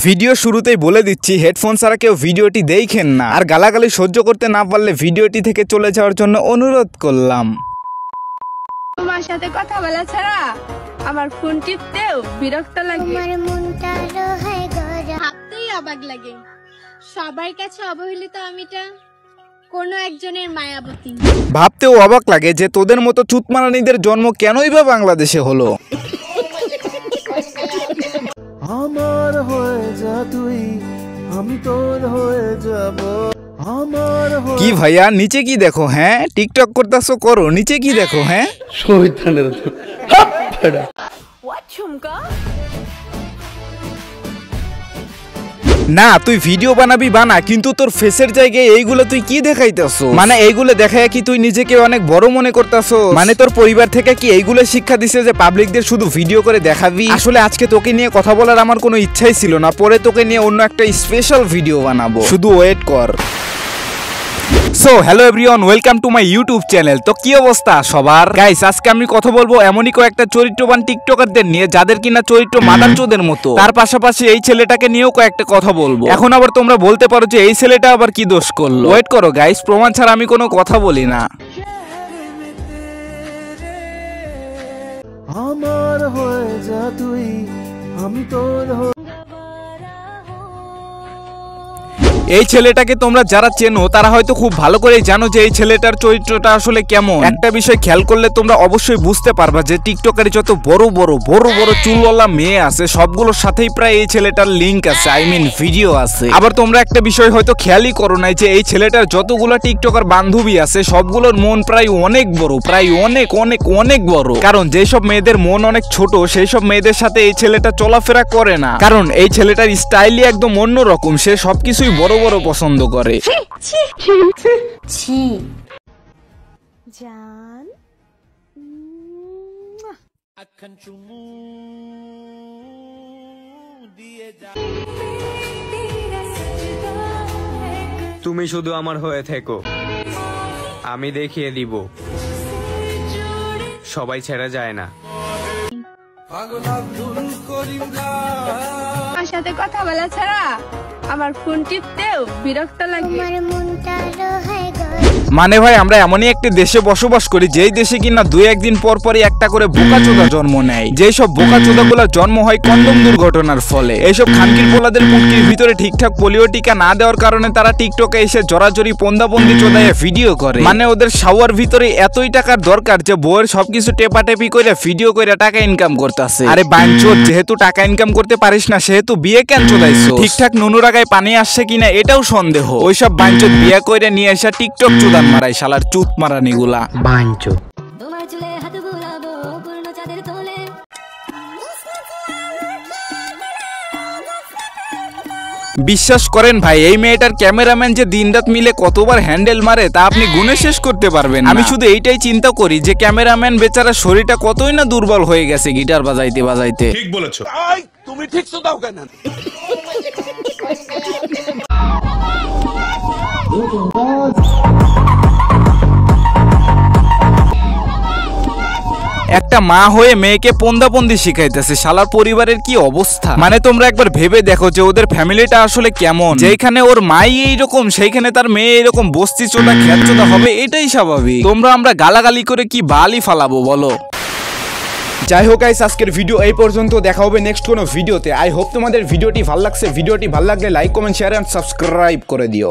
Video শুরুতেই বলে দিচ্ছি হেডফোন ছাড়া কেউ ভিডিওটি দেখেন না, আর গালাগালি সহ্য করতে না পারলে ভিডিওটি থেকে চলে যাওয়ার জন্য অনুরোধ করলাম। তোমার সাথে কথা বলা ছাড়া আমার ফোন টিপতেও বিরক্ত লাগে, আমার মনটা রহে গড়া, ভাবতেই অবাক লাগে সবার কাছে অবহেলিত আমিটা কোন একজনের মায়াবতী। ভাবতেও অবাক লাগে যে তোদের মতো চুতমারানিদের জন্ম কেনই বা বাংলাদেশে হলো। আমার হয়ে যা তুই, আমি তোর হয়ে যাব। কি ভাইয়া নিচে কি দেখো? হ্যাঁ টিকটক করতেছো, করো, নিচে কি দেখো? হ্যাঁ না তুই ভিডিও বানাবি বানা, কিন্তু তোর ফেসের জায়গায় এইগুলো তুই কি দেখাইতেছো? মানে এইগুলো দেখায় কি তুই নিজেকে অনেক বড় মনে করতেছো? মানে তোর পরিবার থেকে কি এইগুলো শিক্ষা দিছে যে পাবলিকদের শুধু ভিডিও করে দেখাবি? আসলে আজকে তোকে নিয়ে কথা বলার আমার কোনো ইচ্ছাই ছিল না, পরে তোকে নিয়ে অন্য একটা স্পেশাল ভিডিও বানাবো, শুধু ওয়েট কর। So hello everyone, welcome to my YouTube channel. তো কি অবস্থা সবার? গাইস আজকে আমি কথা বলবো এমনই কয়েকটা চরিত্রবান টিকটকারদের নিয়ে যাদের কিনা চরিত্র মাদারচোদের মতো। তার পাশাপাশি এই ছেলেটাকে নিয়েও কয়েকটা কথা বলবো। এখন আবার তোমরা বলতে পারো যে এই ছেলেটা আবার কি দোষ করলো। ওয়েট করো গাইস, প্রমাণ ছাড়া আমি কোনো কথা বলি না। আমার হয়ে যা তুই, আমি তোর। এই ছেলেটাকে তোমরা যারা চেনো তারা হয়তো খুব ভালো করেই জানো যে এই ছেলেটার চরিত্রটা আসলে কেমন। একটা বিষয় খেয়াল করলে তোমরা অবশ্যই বুঝতে পারবা যে টিকটকারে যত বড় বড় চুলওয়ালা মেয়ে আছে সবগুলোর সাথেই প্রায় এই ছেলেটার লিংক আছে, আই মিন ভিডিও আছে। আবার তোমরা একটা বিষয় হয়তো খেয়ালই করো নাই যে এই ছেলেটার যতগুলো টিকটকার বান্ধবী আছে সবগুলোর মন প্রায় অনেক বড়, প্রায় অনেক অনেক অনেক বড়। কারণ যেসব মেয়েদের মন অনেক ছোট সেই সব মেয়েদের সাথে এই ছেলেটা চলাফেরা করে না, কারণ এই ছেলেটার স্টাইলই একদম অন্যরকম। সে সবকিছুই বড় বড় পছন্দ করে। তুমি শুধু আমার হয়ে থেকো, আমি দেখিয়ে দিব সবাই ছেড়ে যায় না। আমার সাথে কথা বলা ছাড়া আমার ফোন টিপতেও বিরক্ত লাগে, আমার মনটা রহে গড়া। মানে ভাই আমরা এমনই একটা দেশে বসবাস করি যেই দেশে কিনা দুই একদিন পর পরই একটা করে বোকাচোদা জন্ম নেয়। যেই সব বোকাচোদাগুলো জন্ম হয় কন্ডম দুর্ঘটনার ফলে। এইসব খানকির পোলাদের মুখের ভিতরে ঠিকঠাক পোলিও টিকা না দেওয়ার কারণে তারা টিকটকে এসে জড়াজড়ি পন্দাবন্দি চোদায় ভিডিও করে। মানে ওদের শাওয়ার ভিতরে এতই টাকার দরকার যে বউয়ের সবকিছু টেপাটেপি করে ভিডিও করে টাকা ইনকাম করতেছে। আরে বাঞ্চোদ, যেহেতু টাকা ইনকাম করতে পারিস না সেহেতু বিয়ে কেন চোদাইছো? ঠিকঠাক নুনুর আগায় পানি আসছে কিনা এটাও সন্দেহ। ওইসব বাঞ্চোদ বিয়ে করে নিয়ে এসে টিকটক চোদান মারাই শালার চুত মারানি গুলা বাঞ্চোদ। বিশ্বাস করেন ভাই এই মেয়েটার ক্যামেরাম্যান যে দিনরাত মিলে কতবার হ্যান্ডেল মারে তা আপনি গুনে শেষ করতে পারবেন। আমি শুধু এইটাই চিন্তা করি যে ক্যামেরাম্যান বেচারা শরীরটা কতই না দুর্বল হয়ে গেছে গিটার বাজাইতে বাজাইতে। ঠিক বলেছো, তুমি ঠিক তো দাও কেন? একটা মা হয়ে মেয়েকে পন্দাপন্দি শিখাইতেছে, শালার পরিবারের কি অবস্থা। মানে তোমরা একবার ভেবে দেখো যে ওদের ফ্যামিলিটা আসলে কেমন। যেখানে ওর মাই এইরকম সেইখানে তার মেয়ে এরকম বস্তি চোদা খ্যাত চোদা হবে, এটাই স্বাভাবিক। আমরা গালাগালি করে কি বালি ফালাবো বলো? যাই হোক গাইস আজকের ভিডিও এই পর্যন্ত, দেখা হবে নেক্সট কোনো ভিডিওতে। আই হোপ তোমাদের ভিডিওটি ভালো লাগছে। ভিডিওটি ভালো লাগলে like comment share and subscribe করে দিও।